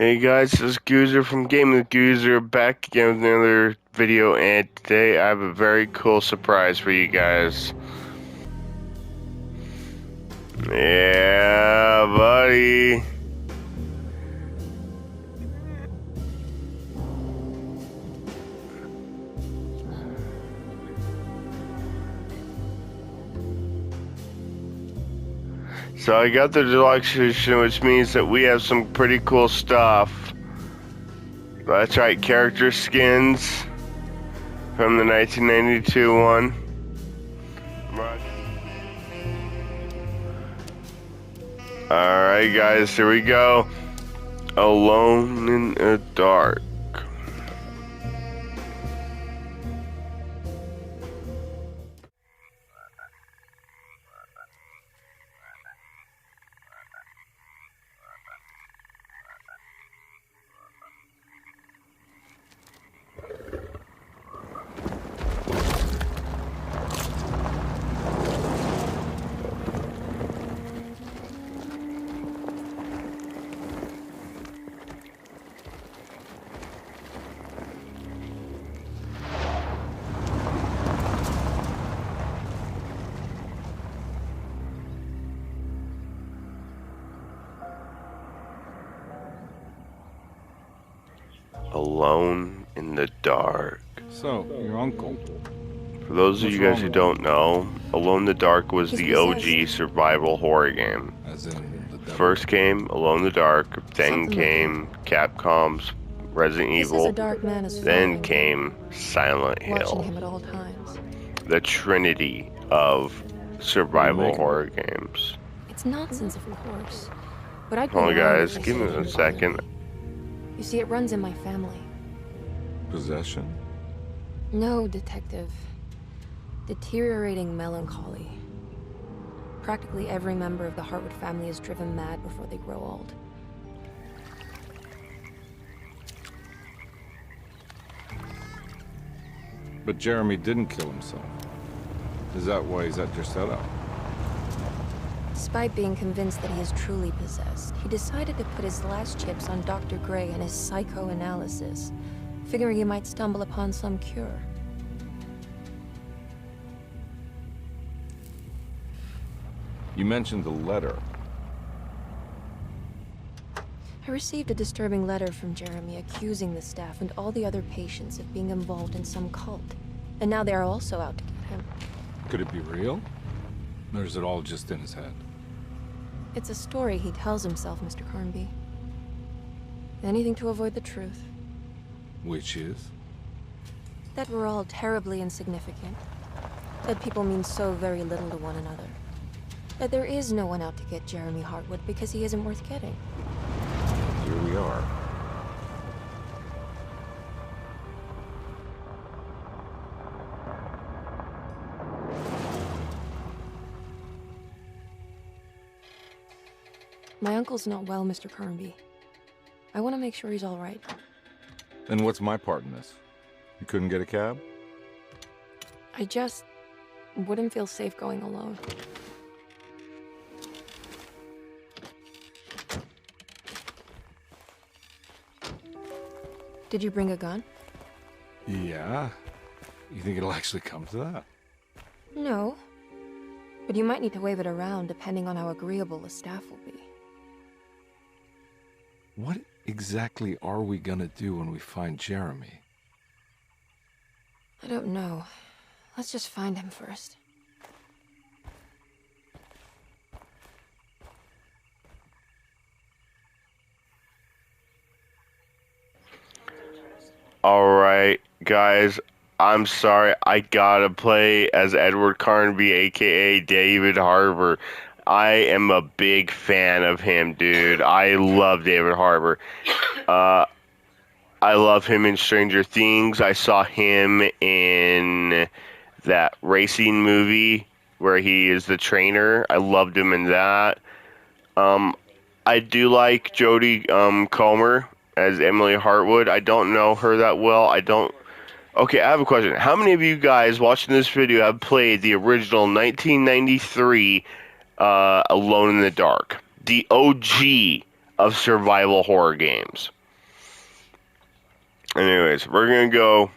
Hey guys, this is Goozer from Game with Goozer, back again with another video, and today I have a very cool surprise for you guys. Yeah, buddy. So I got the deluxe edition, which means that we have some pretty cool stuff. That's right, character skins from the 1992 one. Alright guys, here we go. Alone in the Dark. Alone in the Dark. So, your uncle. For those of you guys who don't know, Alone in the Dark was the OG survival horror game. As in the devil. First came Alone in the Dark, then came Capcom's Resident Evil, then came Silent Hill. Him at all times. The trinity of survival horror games. It's nonsense, of course. But I'd Hold on guys, give me a second. You see, it runs in my family. Possession? No, detective. Deteriorating melancholy. Practically every member of the Hartwood family is driven mad before they grow old. But Jeremy didn't kill himself. Is that why he's at Derceto? Despite being convinced that he is truly possessed, he decided to put his last chips on Dr. Gray and his psychoanalysis, figuring he might stumble upon some cure. You mentioned the letter. I received a disturbing letter from Jeremy accusing the staff and all the other patients of being involved in some cult. And now they are also out to get him. Could it be real? Or is it all just in his head? It's a story he tells himself, Mr. Carnby. Anything to avoid the truth. Which is? That we're all terribly insignificant. That people mean so very little to one another. That there is no one out to get Jeremy Hartwood because he isn't worth getting. Here we are. My uncle's not well, Mr. Carnby. I want to make sure he's all right. Then what's my part in this? You couldn't get a cab? I just wouldn't feel safe going alone. Did you bring a gun? Yeah. You think it'll actually come to that? No. But you might need to wave it around depending on how agreeable the staff will be. What exactly are we gonna do when we find Jeremy? I don't know. Let's just find him first. Alright, guys, I'm sorry, I gotta play as Edward Carnby, aka David Harbour. I am a big fan of him, dude. I love David Harbour. I love him in Stranger Things. I saw him in that racing movie where he is the trainer. I loved him in that. I do like Jodie Comer as Emily Hartwood. I don't know her that well. Okay, I have a question. How many of you guys watching this video have played the original 1993 Alone in the Dark? The OG of survival horror games. Anyways, we're gonna go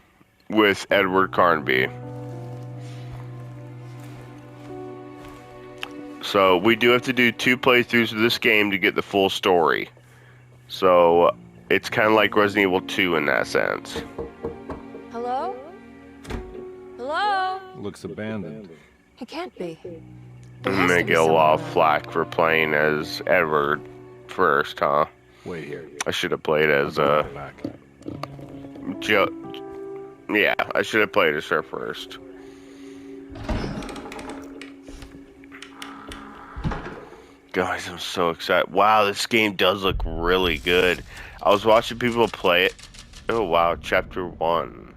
with Edward Carnby. So we do have to do 2 playthroughs of this game to get the full story. So it's kind of like Resident Evil 2 in that sense. Hello? Hello? Looks abandoned. It can't be. I'm gonna get a lot of flack for playing as Edward first, huh? Wait here. I should have played as Back. Joe. Yeah, I should have played as her first. Guys, I'm so excited. Wow, this game does look really good. I was watching people play it. Oh wow, chapter 1.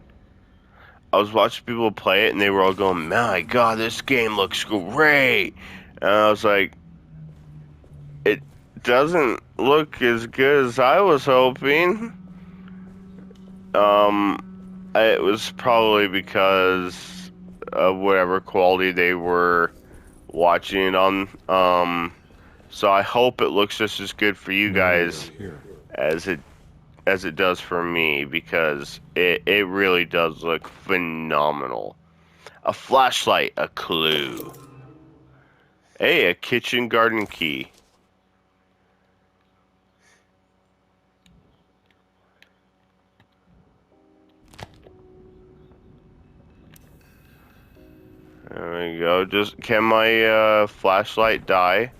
I was watching people play it and they were all going, my god, this game looks great. And I was like, it doesn't look as good as I was hoping. It was probably because of whatever quality they were watching it on. So I hope it looks just as good for you guys as it does for me, because it really does look phenomenal. A flashlight, a clue. Hey, a kitchen garden key. There we go. Just can my flashlight die?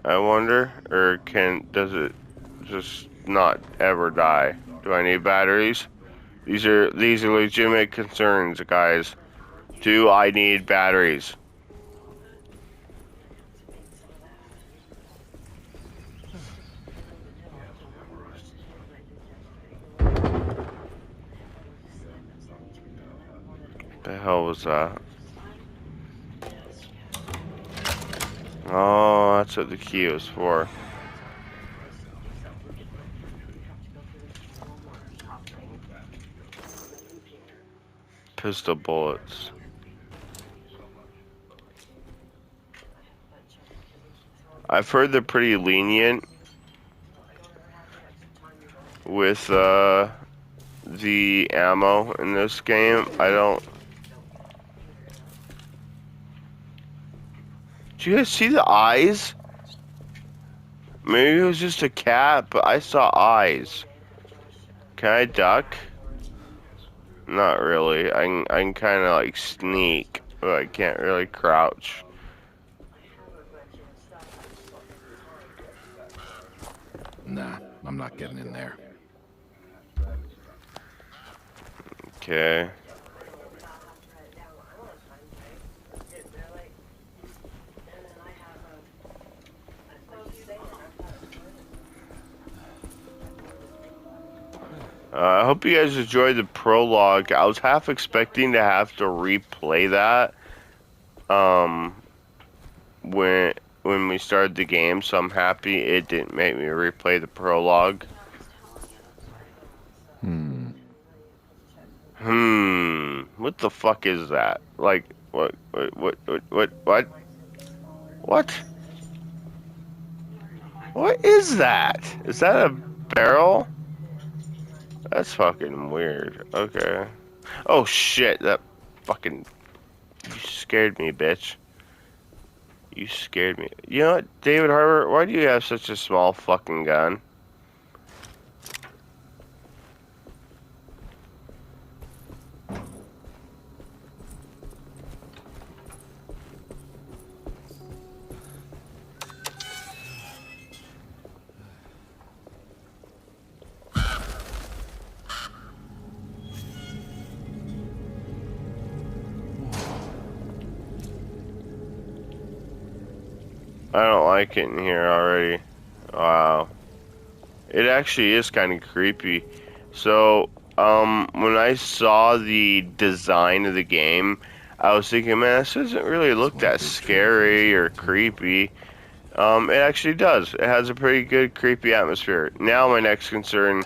I wonder, or does it just not ever die? Do I need batteries? These are legitimate concerns, guys. Do I need batteries? What the hell was that? Oh, that's what the key was for. Pistol bullets. I've heard they're pretty lenient with the ammo in this game. I don't... Did you guys see the eyes? Maybe it was just a cat, but I saw eyes. Can I duck? Not really. I can kind of like sneak, but I can't really crouch. Nah, I'm not getting in there. Okay. I hope you guys enjoyed the prologue. I was half expecting to have to replay that when we started the game, so I'm happy it didn't make me replay the prologue. What the fuck is that? Like, what? What is that? Is that a barrel? That's fucking weird. Okay. Oh shit, that fucking... You scared me, bitch. You scared me. You know what, David Harbour, why do you have such a small fucking gun? I don't like it in here already. Wow. It actually is kind of creepy. So, when I saw the design of the game, I was thinking, man, this doesn't really look that scary or creepy. It actually does. It has a pretty good creepy atmosphere. Now my next concern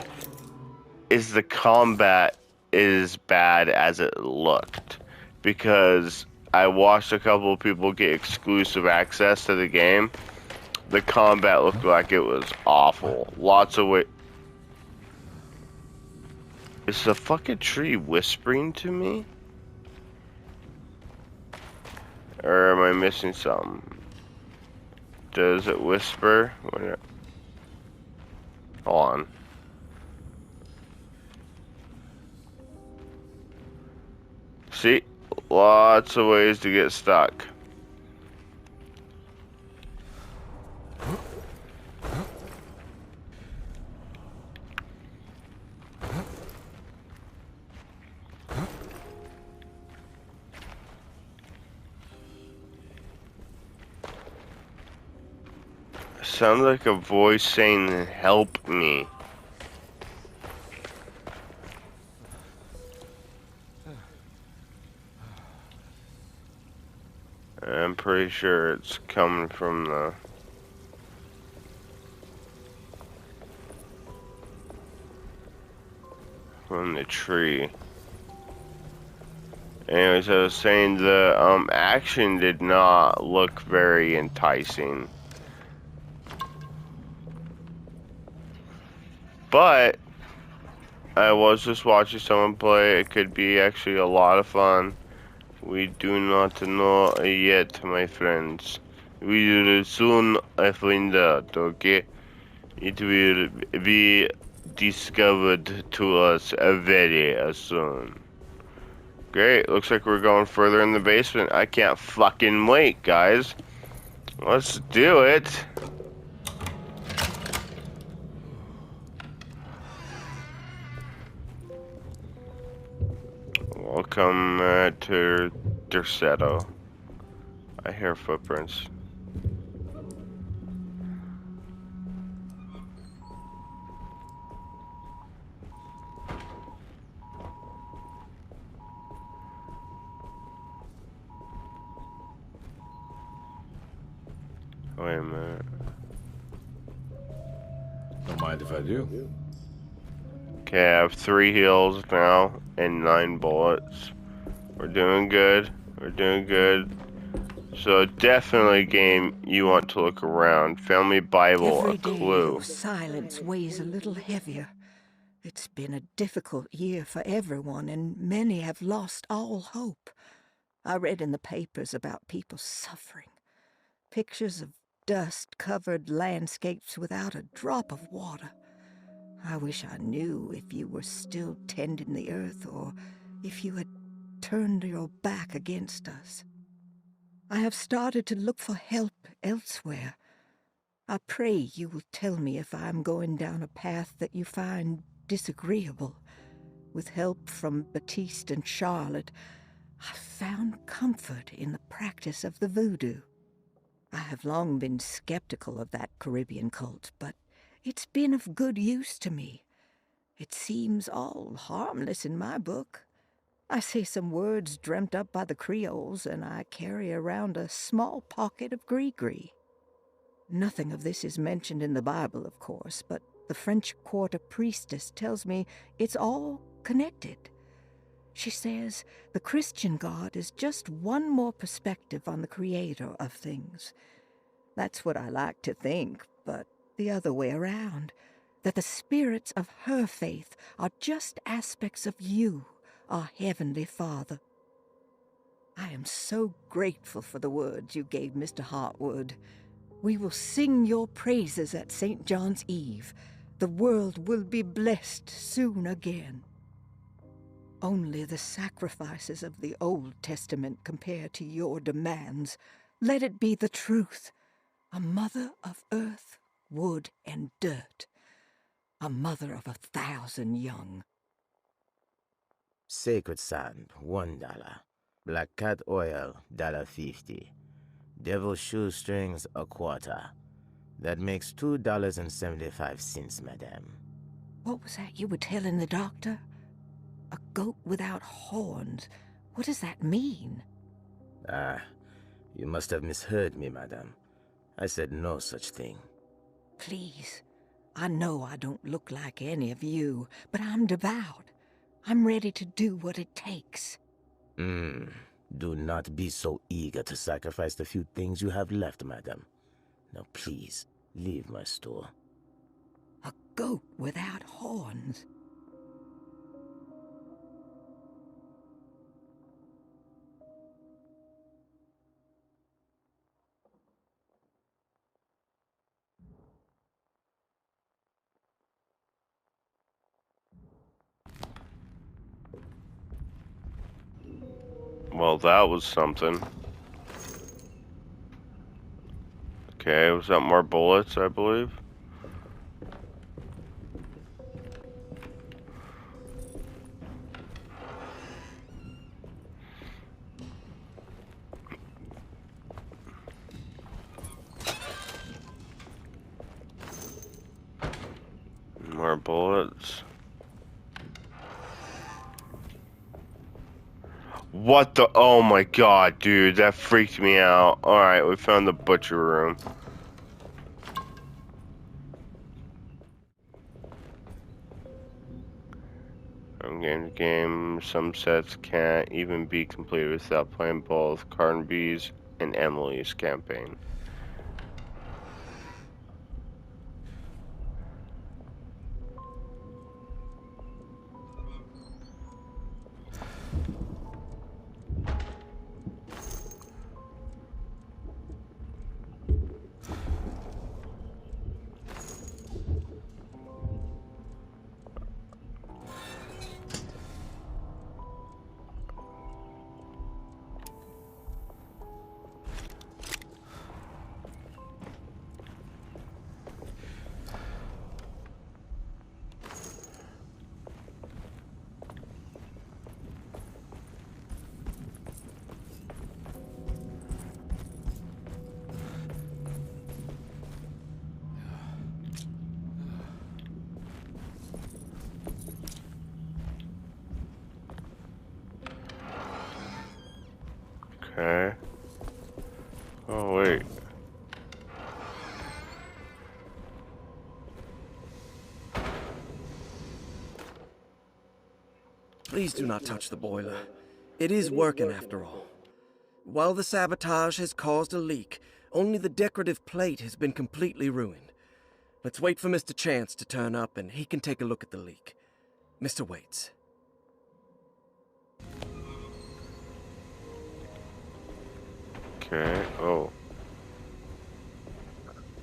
is the combat is bad as it looked. Because I watched a couple of people get exclusive access to the game, the combat looked like it was awful. Lots of way. Is the fucking tree whispering to me? Or am I missing something? Does it whisper? Hold on. See? Lots of ways to get stuck. Sounds like a voice saying, "Help me." I'm pretty sure it's coming from the tree. Anyways, I was saying the action did not look very enticing. But I was just watching someone play. It could be actually a lot of fun. We do not know yet, my friends. We will soon find out, okay? It will be discovered to us very soon. Great, looks like we're going further in the basement. I can't fucking wait, guys. Let's do it. Welcome to Derceto. I hear footprints. Wait a minute. Don't mind if I do. Okay, I have 3 heals now and 9 bullets. We're doing good. We're doing good. So definitely, game, you want to look around. Family Bible, Every a day clue. your silence weighs a little heavier. It's been a difficult year for everyone, and many have lost all hope. I read in the papers about people suffering. Pictures of dust-covered landscapes without a drop of water. I wish I knew if you were still tending the earth or if you had turned your back against us. I have started to look for help elsewhere. I pray you will tell me if I am going down a path that you find disagreeable. With help from Baptiste and Charlotte, I found comfort in the practice of the voodoo. I have long been skeptical of that Caribbean cult, but it's been of good use to me. It seems all harmless in my book. I say some words dreamt up by the Creoles, and I carry around a small pocket of gree-gree. Nothing of this is mentioned in the Bible, of course, but the French Quarter priestess tells me it's all connected. She says the Christian God is just one more perspective on the creator of things. That's what I like to think, but the other way around, that the spirits of her faith are just aspects of you, our Heavenly Father. I am so grateful for the words you gave Mr. Hartwood. We will sing your praises at St. John's Eve. The world will be blessed soon again. Only the sacrifices of the Old Testament compare to your demands. Let it be the truth. A mother of earth, wood, and dirt. A mother of 1,000 young. Sacred sand, $1. Black cat oil, $1.50. Devil shoestrings, a quarter. That makes $2.75, madame. What was that you were telling the doctor? A goat without horns. What does that mean? Ah, you must have misheard me, madame. I said no such thing. Please, I know I don't look like any of you, but I'm devout. I'm ready to do what it takes. Do not be so eager to sacrifice the few things you have left, madam. Now please, leave my store. A goat without horns. Well, that was something. Okay, was that more bullets, I believe? More bullets. What the? Oh my god, dude, that freaked me out. Alright, we found the butcher room. From game to game, some sets can't even be completed without playing both Carnby's and Emily's campaign. Okay. Oh, wait. Please do not touch the boiler. It is working after all. While the sabotage has caused a leak, only the decorative plate has been completely ruined. Let's wait for Mr. Chance to turn up and he can take a look at the leak. Mr. Waits. Okay. Oh.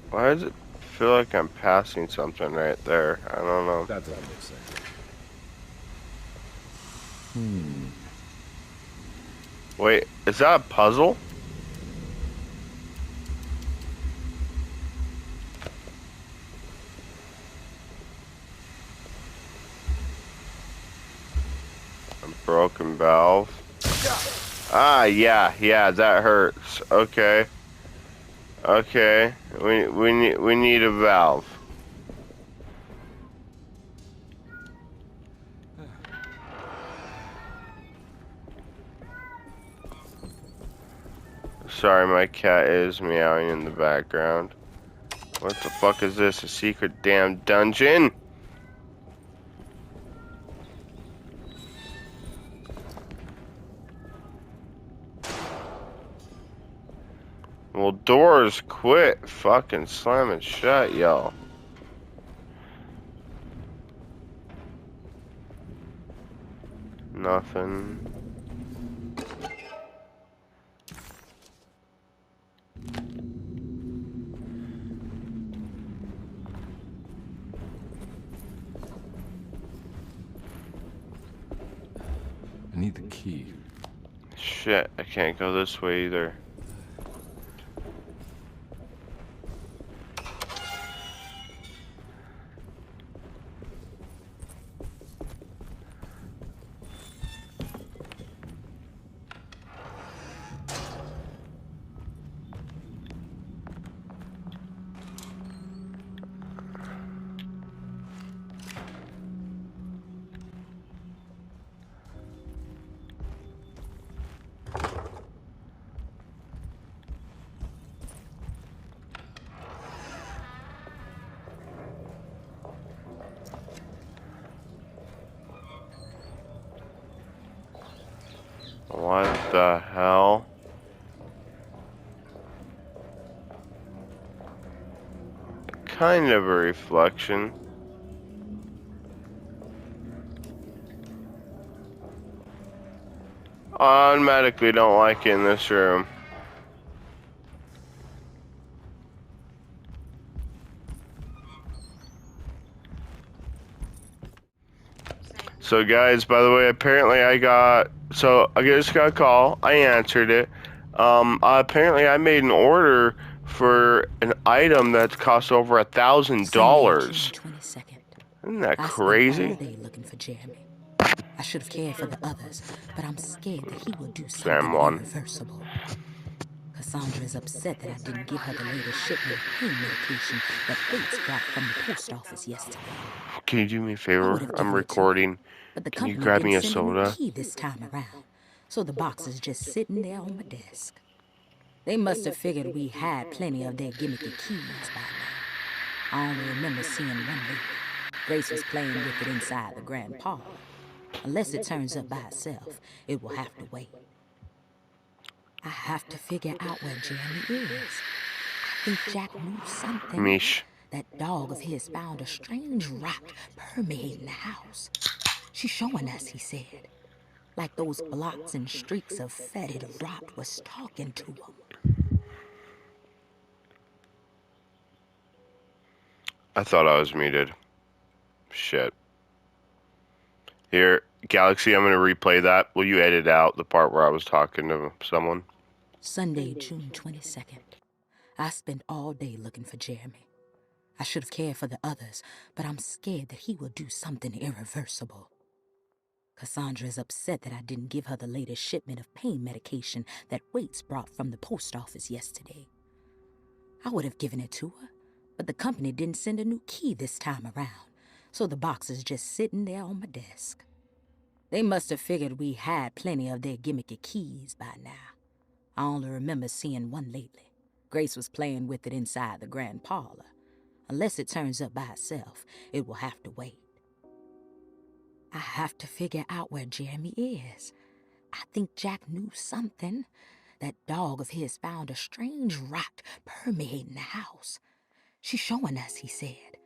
Why does it feel like I'm passing something right there? I don't know. That doesn't make sense. Wait, is that a puzzle? A broken valve. Ah, yeah, that hurts. Okay. Okay. We need a valve. Sorry, my cat is meowing in the background. What the fuck is this? A secret damn dungeon? Well, doors, quit fucking slamming shut, y'all. Nothing. I need the key. Shit, I can't go this way either. What the hell? kind of a reflection. I automatically don't like it in this room. So guys, by the way, apparently I just got a call. I answered it. Apparently I made an order for an item that costs over $1,000. Isn't that crazy? I spent all day looking for Jeremy. I should have cared for the others, but I'm scared that he will do something irreversible. Cassandra is upset that I didn't give her the latest shipment of pain medication that Bates brought from the post office yesterday. Can you do me a favor? I'm recording. But the Can you company grab me a didn't send soda? new key this time around, so the box is just sitting there on my desk. They must have figured we had plenty of their gimmicky keys by now. I only remember seeing one lady. Grace was playing with it inside the grand parlor. Unless it turns up by itself, it will have to wait. I have to figure out where Jeremy is. I think Jack knew something. Mish. That dog of his found a strange rot permeating the house. She's showing us, he said. Like those blots and streaks of fetid rot was talking to him. I thought I was muted. Shit. Here, Galaxy, I'm going to replay that. Will you edit out the part where I was talking to someone? Sunday, June 22nd. I spent all day looking for Jeremy. I should have cared for the others, but I'm scared that he will do something irreversible. Cassandra is upset that I didn't give her the latest shipment of pain medication that Waits brought from the post office yesterday. I would have given it to her, but the company didn't send a new key this time around, so the box is just sitting there on my desk. They must have figured we had plenty of their gimmicky keys by now. I only remember seeing one lately. Grace was playing with it inside the grand parlor. Unless it turns up by itself, it will have to wait. I have to figure out where Jeremy is. I think Jack knew something. That dog of his found a strange rot permeating the house. She's showing us, he said.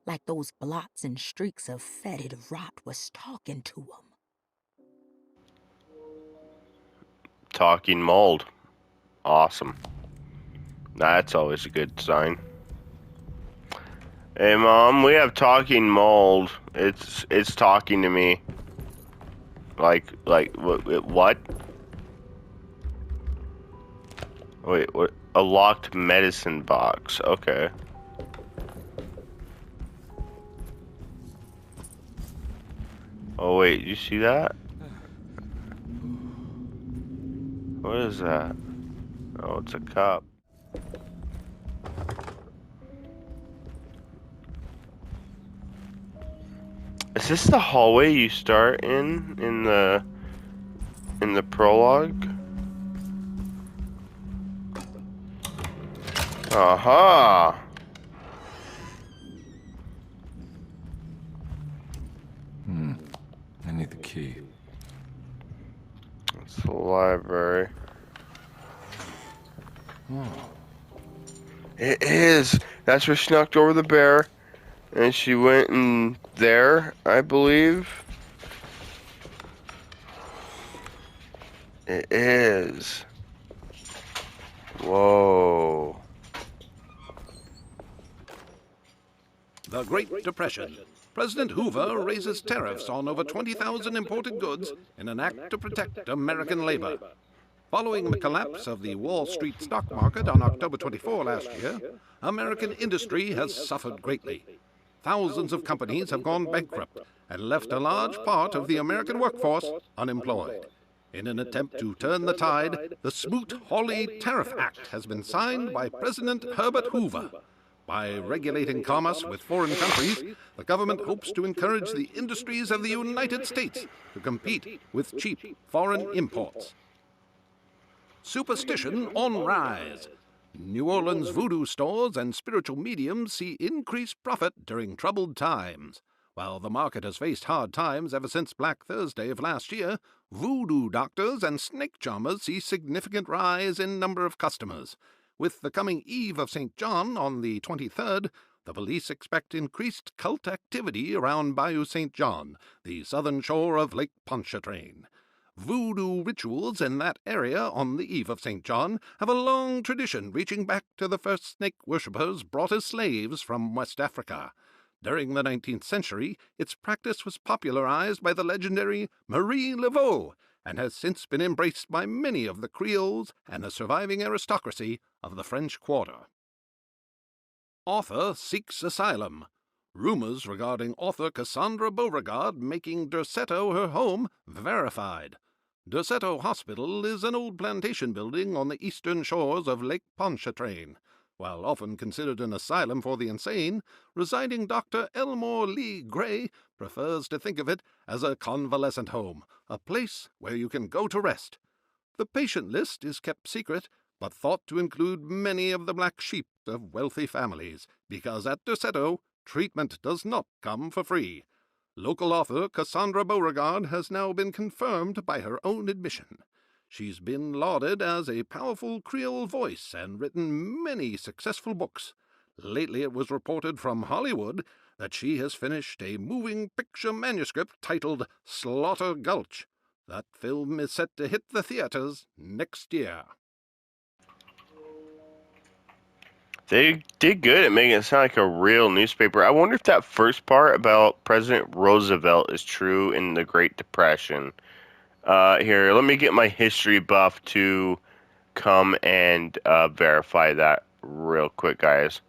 Like those blots and streaks of fetid rot was talking to him. Talking mold. Awesome. That's always a good sign. Hey Mom, we have talking mold. It's talking to me. Like what? Wait, what? A locked medicine box. Okay. Oh wait, you see that? What is that? Oh, it's a cup. Is this the hallway you start in the prologue? Aha! I need the key. It's the library. Oh. It is. That's where she knocked over the bear, and she went in there, I believe. It is. Whoa. The Great Depression. President Hoover raises tariffs on over 20,000 imported goods in an act to protect American labor. Following the collapse of the Wall Street stock market on October 24 last year, American industry has suffered greatly. Thousands of companies have gone bankrupt and left a large part of the American workforce unemployed. In an attempt to turn the tide, the Smoot-Hawley Tariff Act has been signed by President Herbert Hoover. By regulating commerce with foreign countries, the government hopes to encourage the industries of the United States to compete with cheap foreign imports. Superstition on rise. New Orleans voodoo stores and spiritual mediums see increased profit during troubled times. While the market has faced hard times ever since Black Thursday of last year, voodoo doctors and snake charmers see significant rise in number of customers. With the coming eve of St. John on the 23rd, the police expect increased cult activity around Bayou St. John, the southern shore of Lake Pontchartrain. Voodoo rituals in that area on the eve of St. John have a long tradition reaching back to the first snake worshippers brought as slaves from West Africa. During the 19th century, its practice was popularized by the legendary Marie Laveau and has since been embraced by many of the Creoles and the surviving aristocracy of the French Quarter. Author seeks asylum. Rumors regarding author Cassandra Beauregard making Derceto her home verified. Derceto Hospital is an old plantation building on the eastern shores of Lake Pontchartrain. While often considered an asylum for the insane, residing Dr. Elmore Lee Gray prefers to think of it as a convalescent home, a place where you can go to rest. The patient list is kept secret, but thought to include many of the black sheep of wealthy families, because at Derceto, treatment does not come for free. Local author Cassandra Beauregard has now been confirmed by her own admission. She's been lauded as a powerful Creole voice and written many successful books. Lately it was reported from Hollywood that she has finished a moving picture manuscript titled Slaughter Gulch. That film is set to hit the theaters next year. They did good at making it sound like a real newspaper. I wonder if that first part about President Roosevelt is true in the Great Depression. Here, let me get my history buff to come and verify that real quick, guys.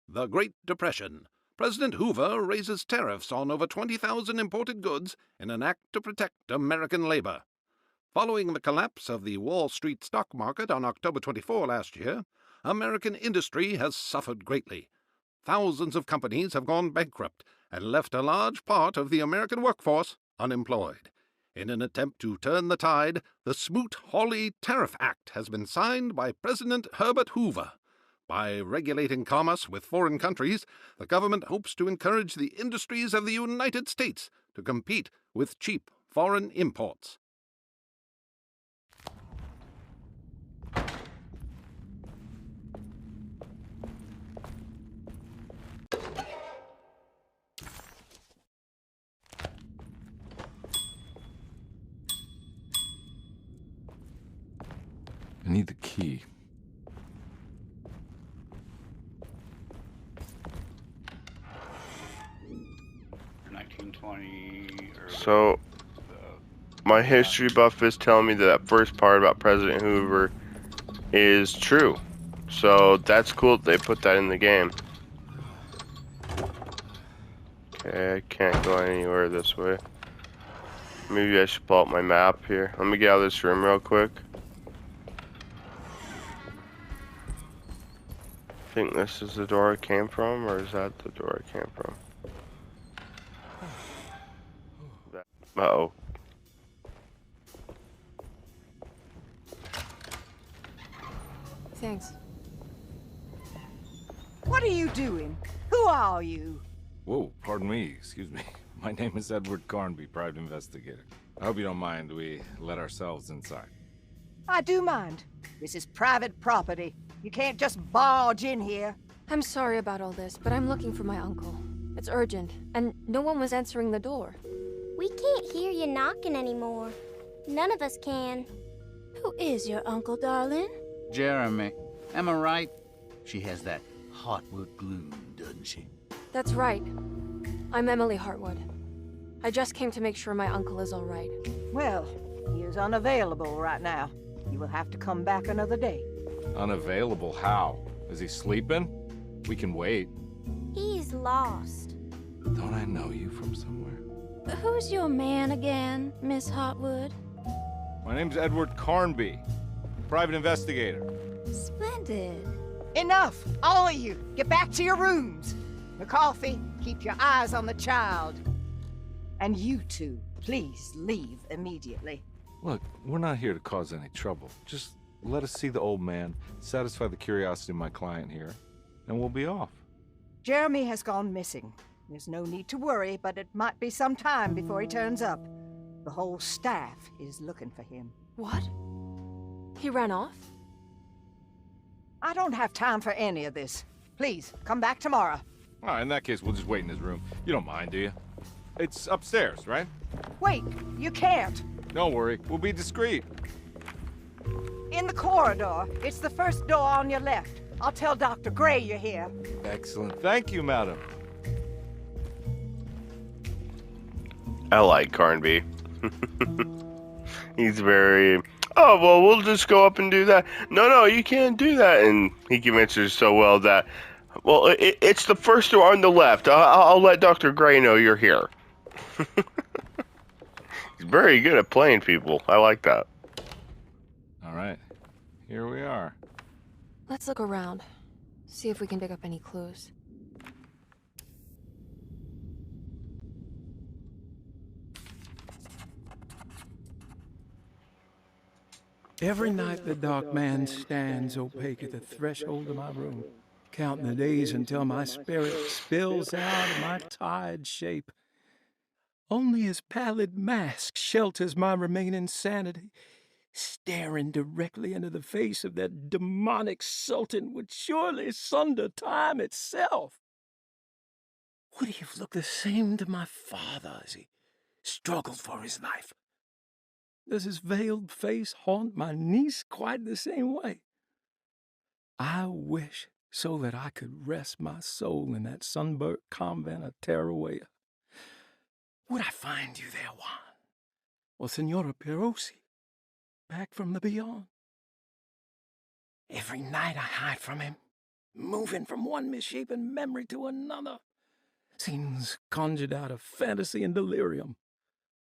The Great Depression. President Hoover raises tariffs on over 20,000 imported goods in an act to protect American labor. Following the collapse of the Wall Street stock market on October 24 last year, American industry has suffered greatly. Thousands of companies have gone bankrupt and left a large part of the American workforce unemployed. In an attempt to turn the tide, the Smoot-Hawley Tariff Act has been signed by President Herbert Hoover. By regulating commerce with foreign countries, the government hopes to encourage the industries of the United States to compete with cheap foreign imports. I need the key. So, my history buff is telling me that that first part about President Hoover is true. So, that's cool that they put that in the game. Okay, I can't go anywhere this way. Maybe I should pull out my map here. Let me get out of this room real quick. I think this is the door I came from, or is that the door I came from? Uh-oh. Thanks. What are you doing? Who are you? Whoa, pardon me, excuse me. My name is Edward Carnby, Private Investigator. I hope you don't mind we let ourselves inside. I do mind. This is private property. You can't just barge in here. I'm sorry about all this, but I'm looking for my uncle. It's urgent, and no one was answering the door. We can't hear you knocking anymore. None of us can. Who is your uncle, darling? Jeremy. Am I right? She has that Hartwood gloom, doesn't she? That's right. I'm Emily Hartwood. I just came to make sure my uncle is all right. Well, he is unavailable right now. You will have to come back another day. Unavailable how? Is he sleeping? We can wait. He's lost. Don't I know you from somewhere? Who's your man again, Miss Hartwood? My name's Edward Carnby, Private Investigator. Splendid. Enough! All of you! Get back to your rooms! McCarthy, keep your eyes on the child. And you two, please leave immediately. Look, we're not here to cause any trouble. Just Let us see the old man, satisfy the curiosity of my client here, and we'll be off. Jeremy has gone missing. There's no need to worry, but it might be some time before he turns up. The whole staff is looking for him. What? He ran off? I don't have time for any of this. Please, come back tomorrow. Oh, in that case, we'll just wait in his room. You don't mind, do you? It's upstairs, right? Wait, you can't. Don't worry, we'll be discreet. In the corridor. It's the first door on your left. I'll tell Dr. Gray you're here. Excellent. Thank you, madam. I like Carnby. He's very, oh, well, we'll just go up and do that. No, you can't do that. And he convinces so well that, well, it's the first door on the left. I'll let Dr. Gray know you're here. He's very good at playing people. I like that. All right, here we are. Let's look around. See if we can dig up any clues. Every night the dark man stands opaque at the threshold of my room, counting the days until my spirit spills out of my tired shape. Only his pallid mask shelters my remaining sanity. Staring directly into the face of that demonic sultan would surely sunder time itself. Would he have looked the same to my father as he struggled for his life? Does his veiled face haunt my niece quite the same way? I wish so that I could rest my soul in that sunburnt convent of Tarawea. Would I find you there, Juan? Or Senora Pirosi, back from the beyond? Every night I hide from him, moving from one misshapen memory to another. Scenes conjured out of fantasy and delirium.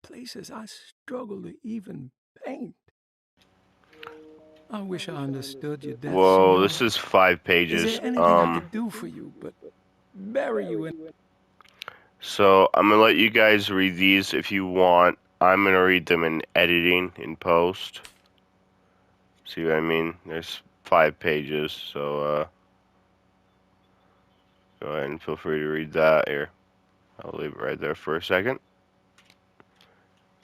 Places I struggle to even paint. I wish I understood your death. Whoa, this is 5 pages. Is there anything I could do for you but bury you in? So I'm gonna let you guys read these if you want. I'm gonna read them in editing in post. See what I mean? There's 5 pages, so go ahead and feel free to read that here. I'll leave it right there for a second.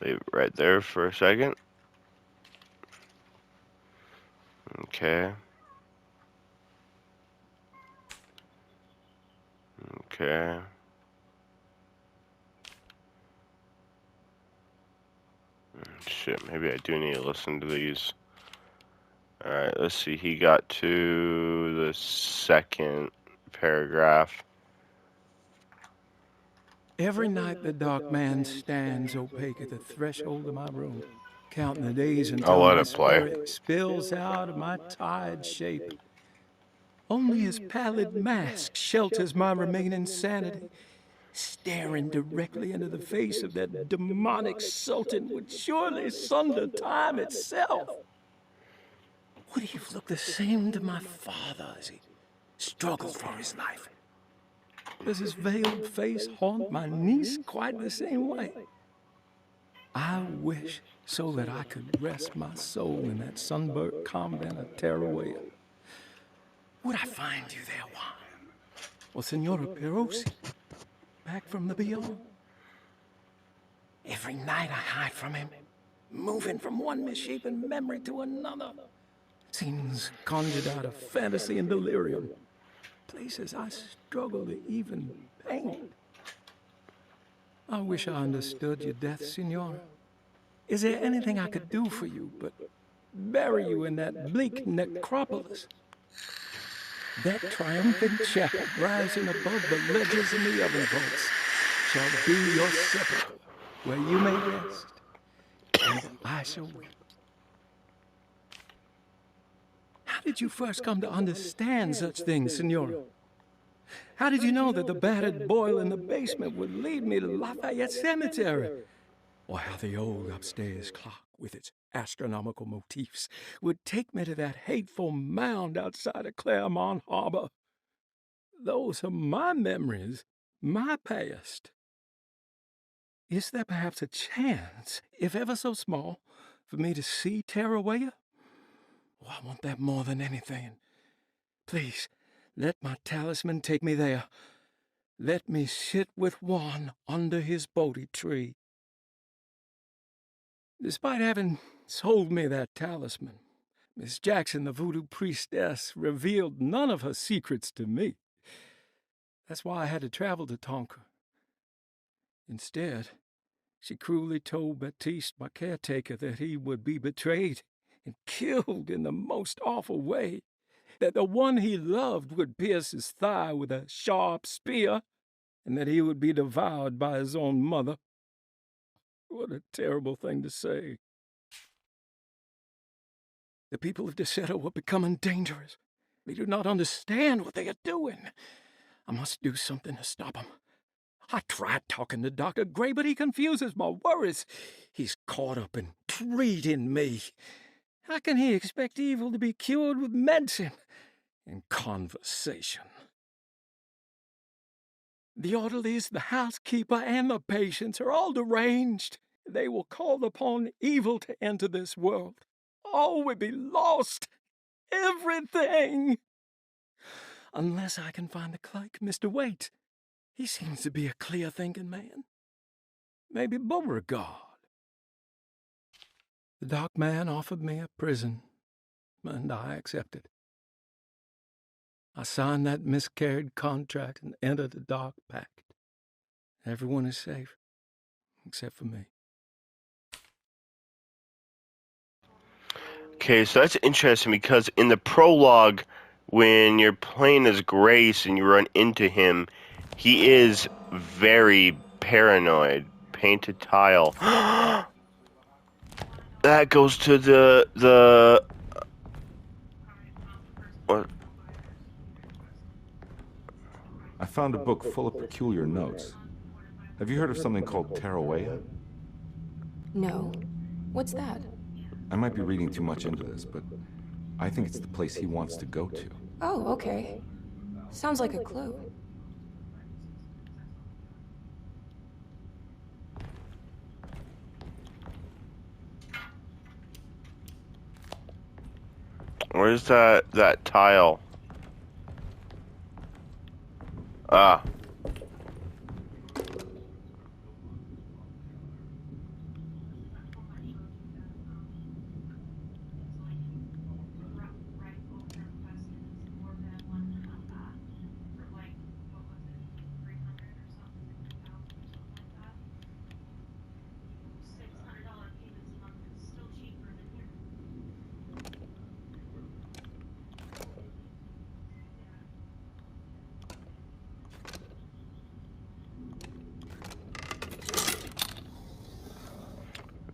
Leave it right there for a second. Okay. Okay. Shit, maybe I do need to listen to these. Alright, let's see. He got to the second paragraph. Every night the dark man stands opaque at the threshold of my room, counting the days until my spirit spills out of my tired shape. Only his pallid mask shelters my remaining sanity. Staring directly into the face of that demonic sultan would surely sunder time itself. Would he have looked the same to my father as he struggled for his life? Does his veiled face haunt my niece quite the same way? I wish so that I could rest my soul in that sunburnt convent of Tarawea. Would I find you there, Juan? Or Senora Pirosi, back from the beyond? Every night I hide from him, moving from one misshapen memory to another. Scenes conjured out of fantasy and delirium. Places I struggle to even paint. I wish I understood your death, Senora. Is there anything I could do for you but bury you in that bleak necropolis? That triumphant chapel rising above the ledges and the oven vaults shall be your sepulchre, where you may rest, and I shall weep. How did you first come to understand such things, Senora? How did you know that the battered boil in the basement would lead me to Lafayette Cemetery? Or how the old upstairs clock, with its astronomical motifs, would take me to that hateful mound outside of Claremont Harbor? Those are my memories, my past. Is there perhaps a chance, if ever so small, for me to see Tarawea? Oh, I want that more than anything. Please, let my talisman take me there. Let me sit with Juan under his Bodhi tree. Despite having sold me that talisman, Miss Jackson, the voodoo priestess, revealed none of her secrets to me. That's why I had to travel to Tonka. Instead, she cruelly told Baptiste, my caretaker, that he would be betrayed and killed in the most awful way, that the one he loved would pierce his thigh with a sharp spear, and that he would be devoured by his own mother. What a terrible thing to say. The people of Derceto are becoming dangerous. They do not understand what they are doing. I must do something to stop them. I tried talking to Dr. Gray, but he confuses my worries. He's caught up in treating me. How can he expect evil to be cured with medicine and conversation? The orderlies, the housekeeper, and the patients are all deranged. They will call upon evil to enter this world. All will be lost. Everything. Unless I can find the clerk, Mr. Waite. He seems to be a clear-thinking man. Maybe Beauregard. The dark man offered me a prison, and I accepted. I signed that miscarried contract and entered the dark pact. Everyone is safe, except for me. Okay, so that's interesting because in the prologue, when you're playing as Grace and you run into him, he is very paranoid. Painted tile. That goes to the what? I found a book full of peculiar notes. Have you heard of something called Tarawea? No. What's that? I might be reading too much into this, but I think it's the place he wants to go to. Oh, okay. Sounds like a clue. Where's that tile? Ah.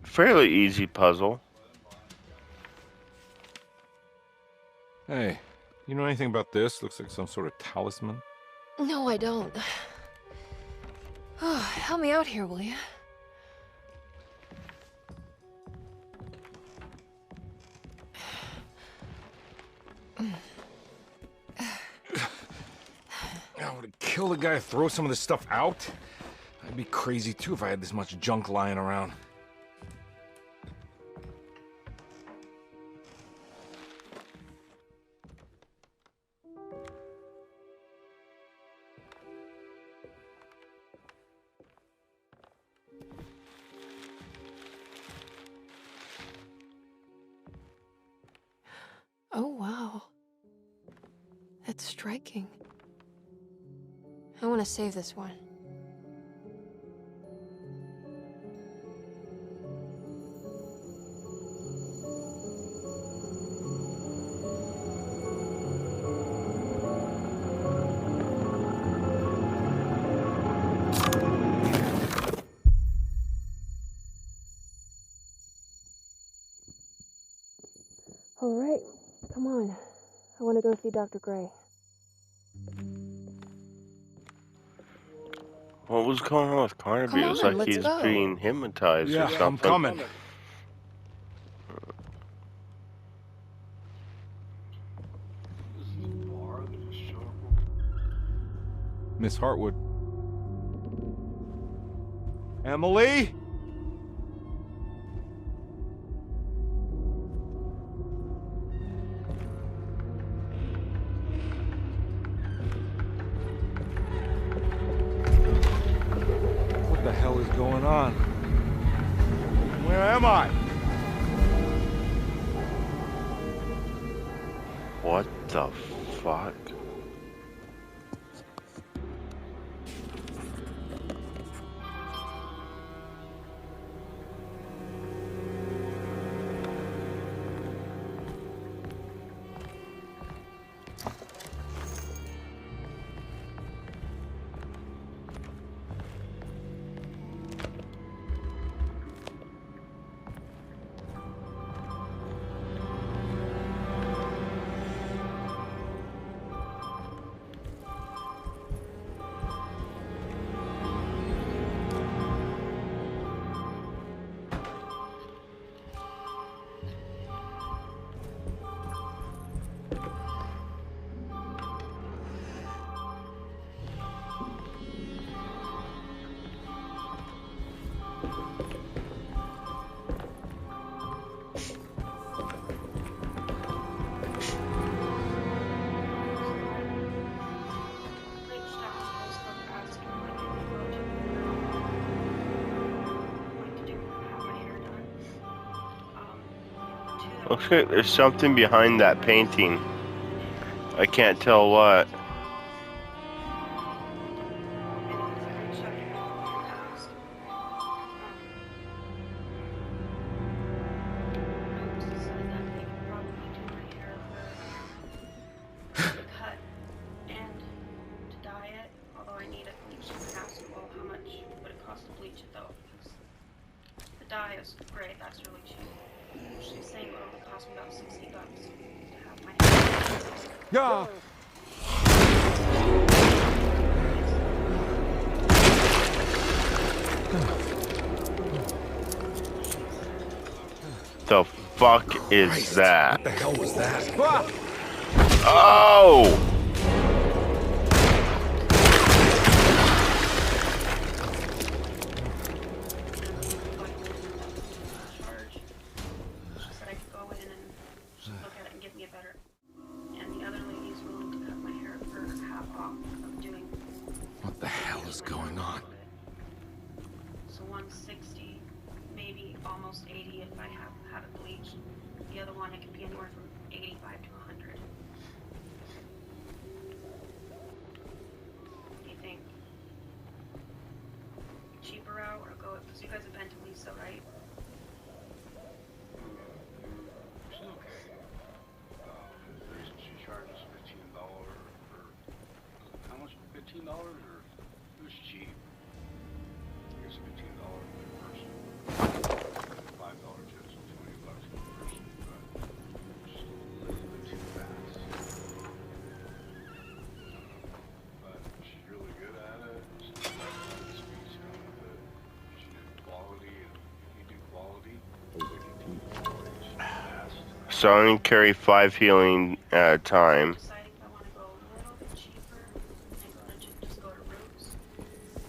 Fairly easy puzzle. Hey, you know anything about this? Looks like some sort of talisman. No, I don't. Oh, help me out here, will you? I would kill the guy to throw some of this stuff out. I'd be crazy too if I had this much junk lying around. Oh, wow. That's striking. I want to save this one. All right, come on. I want to go see Dr. Gray. What was going on with Carnby? Come It was on, like he's let's go. being hypnotized or something. I'm coming. Miss Hartwood. Emily? on? Where am I? What the fuck? Looks like there's something behind that painting. I can't tell what. Yeah. The fuck is Christ, that? What the hell was that? Oh! What the hell is going on? So 160, maybe almost 80 if I have it bleached. The other one, it could be anywhere from 85 to 100. What do you think? Cheaper route or go? Because you guys have been to Lisa, right? She charges $15 for how much? $15 or it was cheap. I guess $15 per person. $5 just $20 per person, but just a little bit too fast. But she's really good at it. She's like speaks down with it. She did quality, and if you do quality, they can do quality. She's fast. So I'm gonna carry 5 healing at a time. Deciding if I want to go a little bit cheaper and just go to Roots,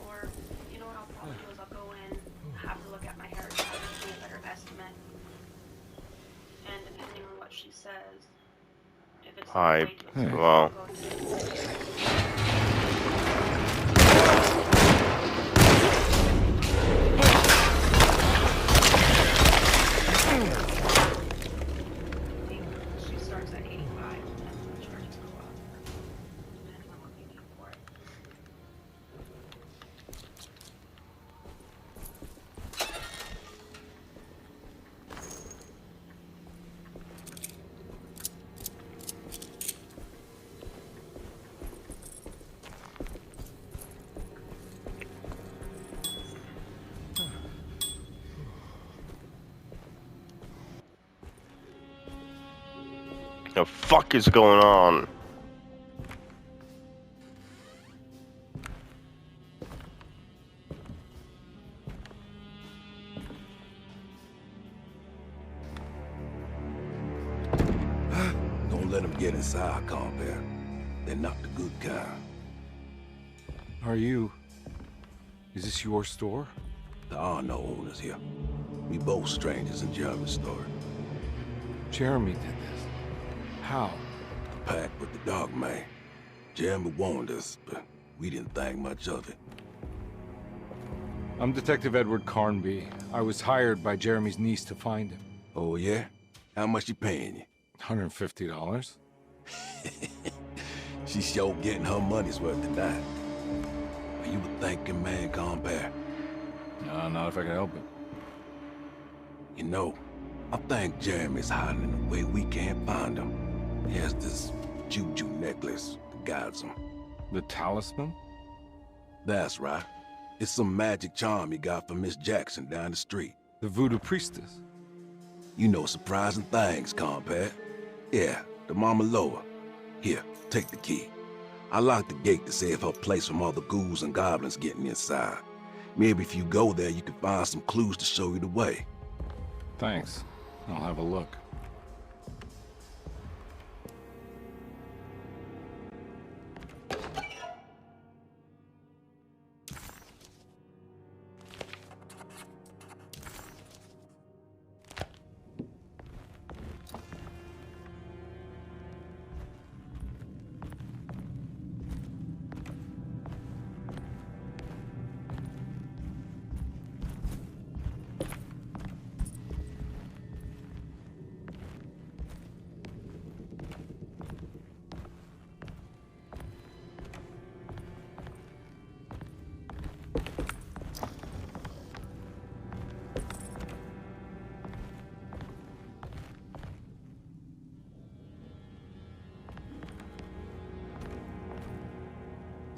or you know what I'll probably do is I'll go in, have to look at my hair, have a better estimate, and depending on what she says, if it's Hi. way too expensive, Well. I'll go to she starts at 85 and the charges go up depending on what you need for it. The fuck is going on? Don't let them get inside, Carnby. They're not the good kind. Are you... Is this your store? There are no owners here. We both strangers in Jeremy's story. Jeremy did this. How? The pact with the dog man. Jeremy warned us, but we didn't think much of it. I'm Detective Edward Carnby. I was hired by Jeremy's niece to find him. Oh, yeah? How much she paying you? $150. She's sure getting her money's worth tonight. Are you a thinking man, compare? No, not if I can help it. You know, I think Jeremy's hiding in a way we can't find him. He has this juju necklace that guides him. The talisman? That's right. It's some magic charm he got from Miss Jackson down the street. The voodoo priestess? You know surprising things, compare. Yeah, the Mama Loa. Here, take the key. I locked the gate to save her place from all the ghouls and goblins getting inside. Maybe if you go there, you can find some clues to show you the way. Thanks. I'll have a look.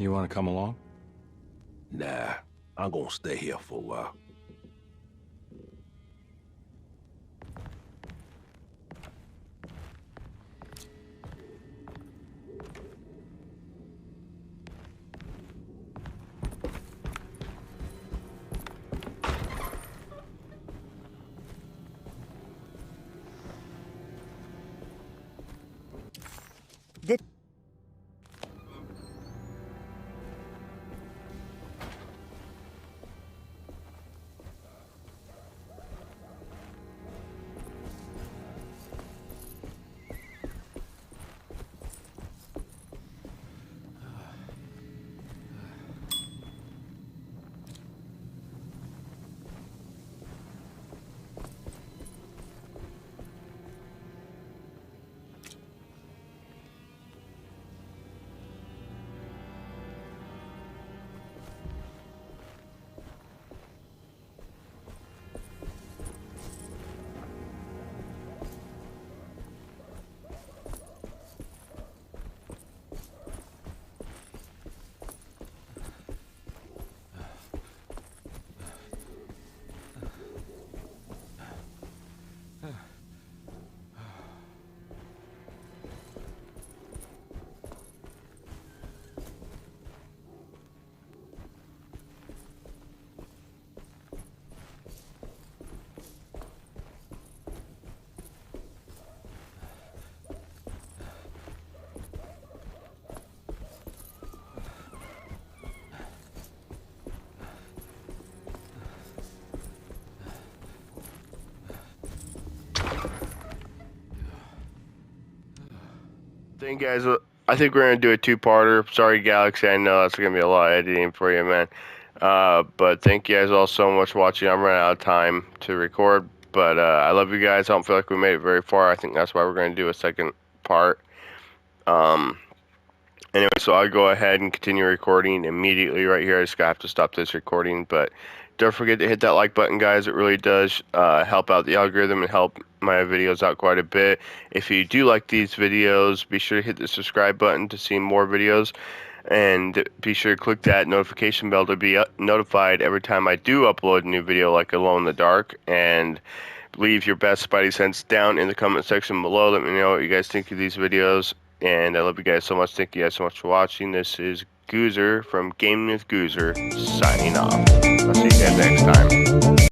You want to come along? Nah, I'm gonna stay here for a while. I think we're gonna do a two-parter. Sorry, Galaxy, I know that's gonna be a lot of editing for you, man. But thank you guys all so much for watching. I'm running out of time to record, but I love you guys. I don't feel like we made it very far. I think that's why we're gonna do a second part. Anyway, so I'll go ahead and continue recording immediately right here. I just have to stop this recording, but don't forget to hit that like button, guys. It really does help out the algorithm and help my videos out quite a bit. If you do like these videos, be sure to hit the subscribe button to see more videos, and be sure to click that notification bell to be notified every time I do upload a new video like Alone in the Dark, and leave your best Spidey sense down in the comment section below. Let me know what you guys think of these videos, and I love you guys so much. Thank you guys so much for watching. This is Goozer from Gaming with Goozer signing off. I'll see you guys next time.